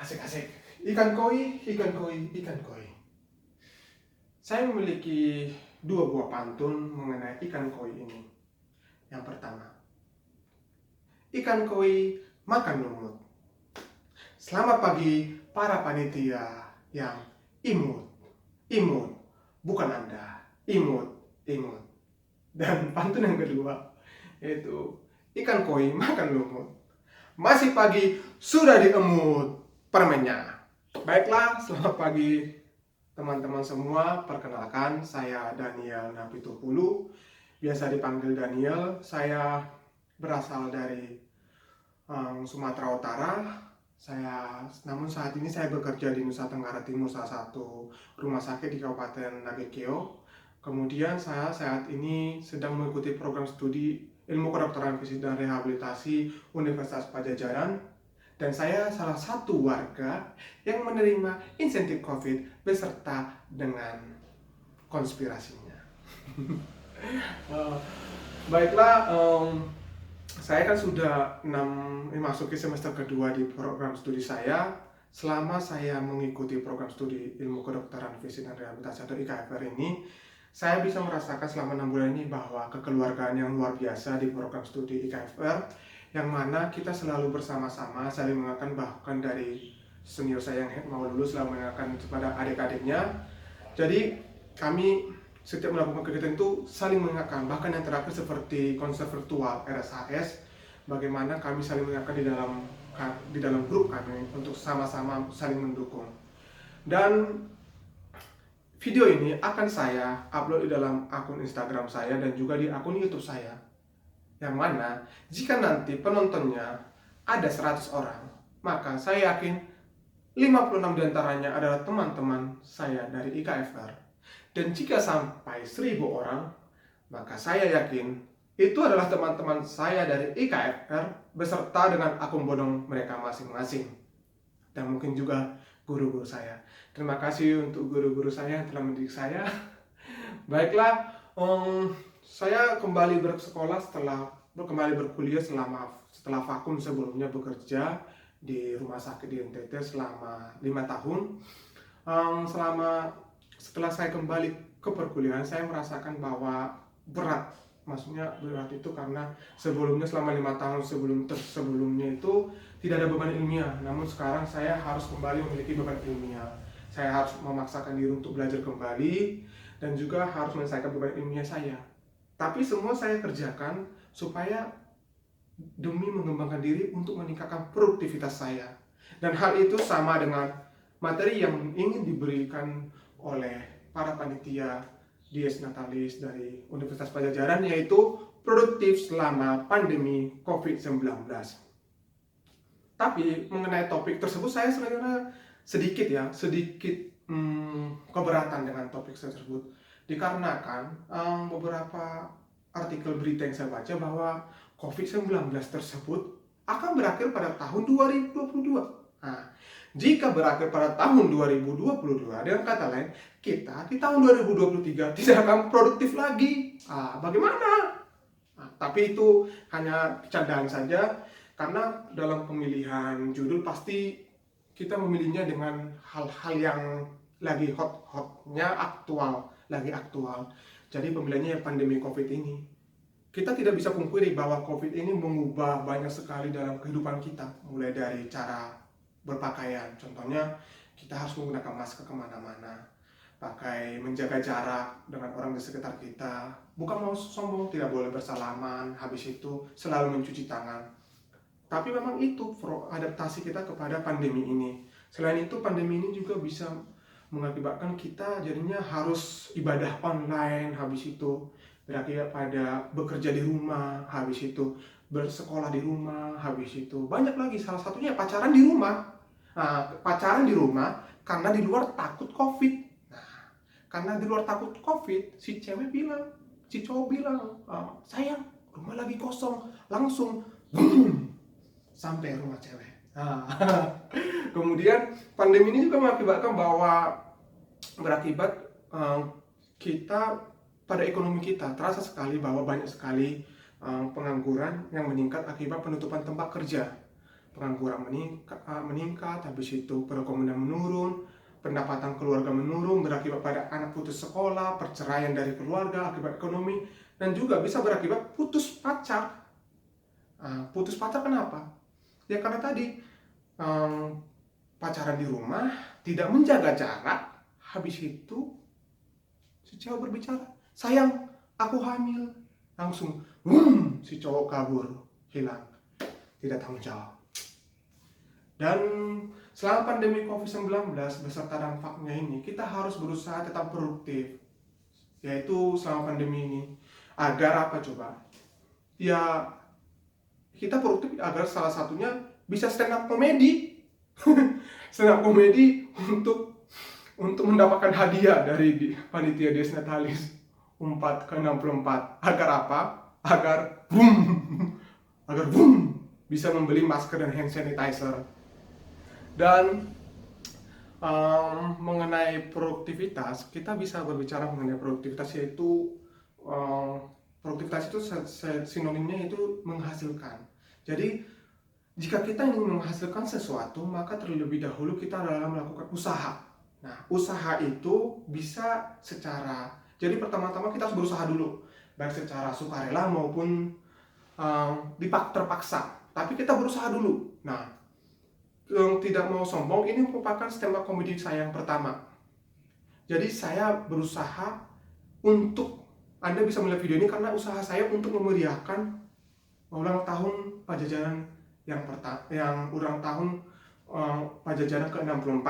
Asik-asik. Ikan koi, ikan koi, ikan koi. Saya memiliki dua buah pantun mengenai ikan koi ini. Yang pertama, ikan koi makan lumut. Selamat pagi para panitia yang imut. Imut, bukan Anda. Imut, imut. Dan pantun yang kedua, yaitu ikan koi makan lumut. Masih pagi, sudah diemut permennya. Baiklah, selamat pagi teman-teman semua. Perkenalkan, saya Daniel Napitupulu. Biasa dipanggil Daniel. Saya berasal dari Sumatera Utara. Namun saat ini saya bekerja di Nusa Tenggara Timur, salah satu rumah sakit di Kabupaten Nagekeo. Kemudian saya saat ini sedang mengikuti program studi Ilmu Kedokteran Fisik dan Rehabilitasi Universitas Padjadjaran. Dan saya salah satu warga yang menerima insentif COVID beserta dengan konspirasinya. Baiklah, saya kan sudah memasuki semester kedua di program studi saya. Selama saya mengikuti program studi Ilmu Kedokteran Fisik dan Rehabilitasi atau IKFR ini, saya bisa merasakan selama 6 bulan ini bahwa kekeluargaan yang luar biasa di program studi IKFR, yang mana kita selalu bersama-sama saling mengingatkan, bahkan dari senior saya yang mau lulus selalu mengingatkan kepada adik-adiknya. Jadi kami setiap melakukan kegiatan itu saling mengingatkan, bahkan yang terakhir seperti konser virtual RSHS, bagaimana kami saling mengingatkan di dalam grup kami untuk sama-sama saling mendukung. Dan video ini akan saya upload di dalam akun Instagram saya dan juga di akun YouTube saya. Yang mana jika nanti penontonnya ada 100 orang, maka saya yakin 56 diantaranya adalah teman-teman saya dari IKFR. Dan jika sampai 1000 orang, maka saya yakin itu adalah teman-teman saya dari IKFR beserta dengan akun bodong mereka masing-masing. Dan mungkin juga guru-guru saya. Terima kasih untuk guru-guru saya yang telah mendidik saya. Baiklah, saya kembali bersekolah kembali berkuliah setelah vakum sebelumnya bekerja di rumah sakit di NTT selama 5 tahun. Setelah saya kembali ke perkuliahan, saya merasakan bahwa berat. Maksudnya berat itu karena sebelumnya selama 5 tahun sebelumnya itu tidak ada beban ilmiah. Namun sekarang saya harus kembali memiliki beban ilmiah. Saya harus memaksakan diri untuk belajar kembali dan juga harus menyelesaikan beban ilmiah saya. Tapi semua saya kerjakan supaya demi mengembangkan diri untuk meningkatkan produktivitas saya. Dan hal itu sama dengan materi yang ingin diberikan oleh para panitia Dies Natalis dari Universitas Padjadjaran, yaitu produktif selama pandemi COVID-19. Tapi mengenai topik tersebut saya sebenarnya sedikit keberatan dengan topik tersebut, dikarenakan beberapa artikel berita yang saya baca bahwa COVID-19 tersebut akan berakhir pada tahun 2022. Nah, jika berakhir pada tahun 2022, dengan kata lain, kita di tahun 2023 tidak akan produktif lagi. Bagaimana? Tapi itu hanya candaan saja, karena dalam pemilihan judul pasti kita memilihnya dengan hal-hal yang lagi hot-hotnya, lagi aktual. Jadi pemilihannya yang pandemi COVID ini. Kita tidak bisa pungkiri bahwa COVID ini mengubah banyak sekali dalam kehidupan kita, mulai dari cara berpakaian. Contohnya, kita harus menggunakan masker kemana-mana, menjaga jarak dengan orang di sekitar kita, bukan mau sombong, tidak boleh bersalaman, habis itu selalu mencuci tangan. Tapi memang itu adaptasi kita kepada pandemi ini. Selain itu, pandemi ini juga bisa mengakibatkan kita jadinya harus ibadah online, habis itu berakibat pada bekerja di rumah, habis itu bersekolah di rumah, habis itu banyak lagi, salah satunya pacaran di rumah. Pacaran di rumah karena di luar takut COVID. Nah, karena di luar takut COVID, si cowok bilang, sayang, rumah lagi kosong, langsung boom, sampai rumah cewek. Kemudian pandemi ini juga berakibat kita pada ekonomi kita. Terasa sekali bahwa banyak sekali pengangguran yang meningkat akibat penutupan tempat kerja. pengangguran meningkat, habis itu perekonomian menurun, pendapatan keluarga menurun, berakibat pada anak putus sekolah, perceraian dari keluarga akibat ekonomi, dan juga bisa berakibat putus pacar. Putus pacar kenapa? Ya karena tadi pacaran di rumah, tidak menjaga jarak, habis itu si cewek berbicara, sayang, aku hamil. Langsung, si cowok kabur, hilang, tidak tanggung jawab. Dan selama pandemi COVID-19 beserta dampaknya ini, kita harus berusaha tetap produktif. Yaitu selama pandemi ini. Agar apa coba? Ya, kita produktif agar salah satunya bisa stand up comedy. Stand up comedy untuk mendapatkan hadiah dari panitia Dies Natalis 4 ke 64. Agar apa? Agar bisa membeli masker dan hand sanitizer. Dan mengenai produktivitas, kita bisa berbicara mengenai produktivitas, yaitu produktivitas itu sinonimnya itu menghasilkan. Jadi jika kita ingin menghasilkan sesuatu, maka terlebih dahulu kita adalah melakukan usaha. Nah, usaha itu bisa jadi pertama-tama kita harus berusaha dulu, baik secara sukarela maupun terpaksa. Tapi kita berusaha dulu. Nah, yang tidak mau sombong, ini merupakan stand up comedy saya yang pertama. Jadi saya berusaha untuk, Anda bisa melihat video ini karena usaha saya untuk memeriahkan ulang tahun Pajajaran yang ulang tahun Pajajaran ke-64.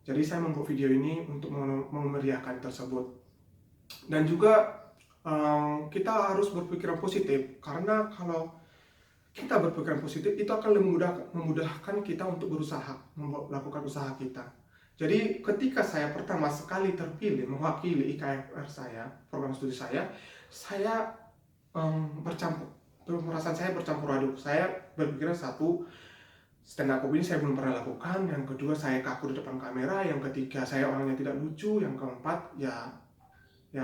Jadi saya membuat video ini untuk memeriahkan tersebut. Dan juga kita harus berpikiran positif, karena kalau kita berpikiran positif itu akan memudahkan kita untuk berusaha melakukan usaha kita. Jadi ketika saya pertama sekali terpilih mewakili IKFR saya, program studi saya perasaan saya bercampur aduk. Saya berpikiran, satu, stand up comedy saya belum pernah lakukan, yang kedua saya kaku di depan kamera, yang ketiga saya orangnya tidak lucu, yang keempat ya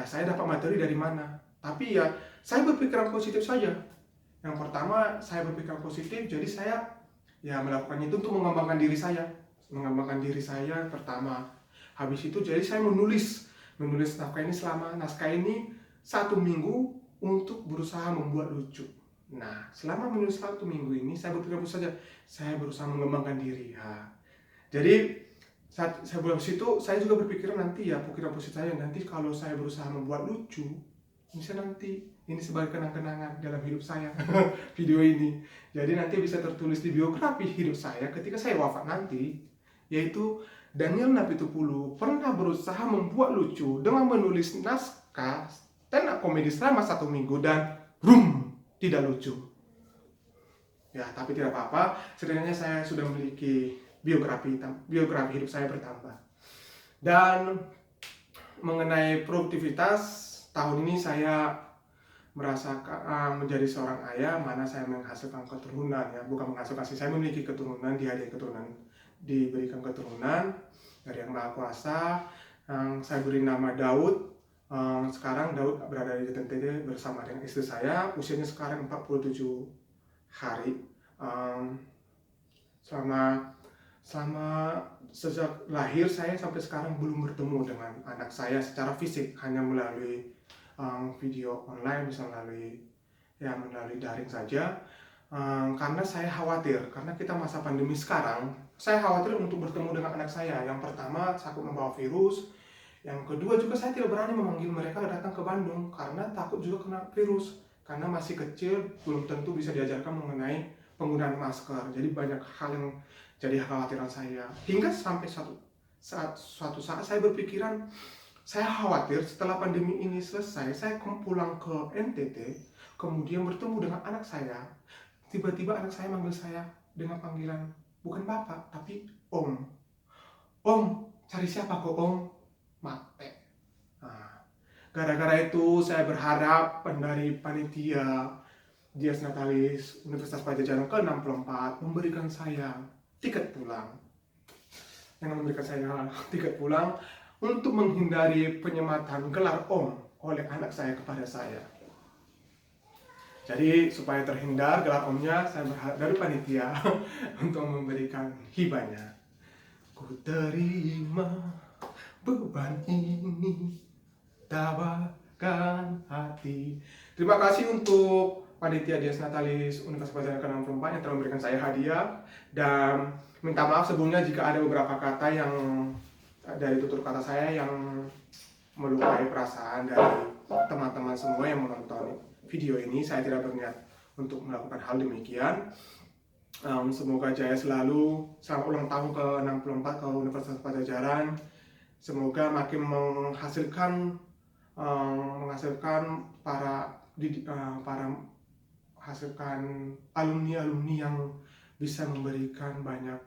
saya dapat materi dari mana. Tapi ya saya berpikiran positif saja. Yang pertama saya berpikiran positif, jadi saya melakukannya itu untuk mengembangkan diri saya pertama. Habis itu jadi saya menulis naskah ini 1 minggu untuk berusaha membuat lucu. Nah, selama menulis 1 minggu ini saya berpikir saja, saya berusaha mengembangkan diri. Jadi sebelum situ saya juga berpikir nanti pikiran positif saya, nanti kalau saya berusaha membuat lucu, bisa nanti ini sebagai kenang-kenangan dalam hidup saya. Video ini jadi nanti bisa tertulis di biografi hidup saya ketika saya wafat nanti, yaitu Daniel Napitupulu pernah berusaha membuat lucu dengan menulis naskah stand up comedy selama 1 minggu dan tidak lucu. Ya, tapi tidak apa-apa, setidaknya saya sudah memiliki biografi hidup saya bertambah. Dan mengenai produktivitas, tahun ini saya merasakan menjadi seorang ayah, mana saya menghasilkan keturunan, bukan menghasilkan sih, saya memiliki keturunan, diberikan keturunan dari Yang Maha Kuasa. Saya beri nama Daud. Sekarang Daud berada di NTT bersama dengan istri saya, usianya sekarang 47 hari. Selama sejak lahir saya sampai sekarang belum bertemu dengan anak saya secara fisik, hanya melalui video online, bisa melalui daring saja. Karena saya khawatir, karena kita masa pandemi sekarang, saya khawatir untuk bertemu dengan anak saya. Yang pertama, takut membawa virus. Yang kedua juga saya tidak berani memanggil mereka datang ke Bandung karena takut juga kena virus. Karena masih kecil, belum tentu bisa diajarkan mengenai penggunaan masker. Jadi banyak hal yang jadi kekhawatiran saya. Hingga sampai suatu saat saya berpikiran, saya khawatir setelah pandemi ini selesai, saya pulang ke NTT, kemudian bertemu dengan anak saya. Tiba-tiba anak saya manggil saya dengan panggilan bukan bapak, tapi om. Om, cari siapa kok om? Mate. Gara-gara itu saya berharap dari panitia Dies Natalis Universitas Pajajaran ke-64 memberikan saya tiket pulang. Untuk menghindari penyematan gelar om oleh anak saya kepada saya. Jadi supaya terhindar gelap omnya, saya berharap dari panitia untuk memberikan hibahnya. Ku terima beban ini, tabahkan hati. Terima kasih untuk panitia Dias Natalis Universitas Pajajaran ke-64 yang telah memberikan saya hadiah, dan minta maaf sebelumnya jika ada beberapa kata yang dari tutur kata saya yang melukai perasaan dari teman-teman semua yang menonton video ini. Saya tidak berniat untuk melakukan hal demikian. Semoga jaya selalu. Selamat ulang tahun ke-64 ke Universitas Pajajaran. Semoga makin menghasilkan alumni-alumni yang bisa memberikan banyak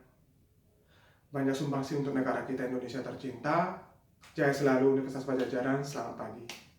sumbangsi untuk negara kita Indonesia tercinta. Jaya selalu Universitas Pajajaran. Selamat pagi.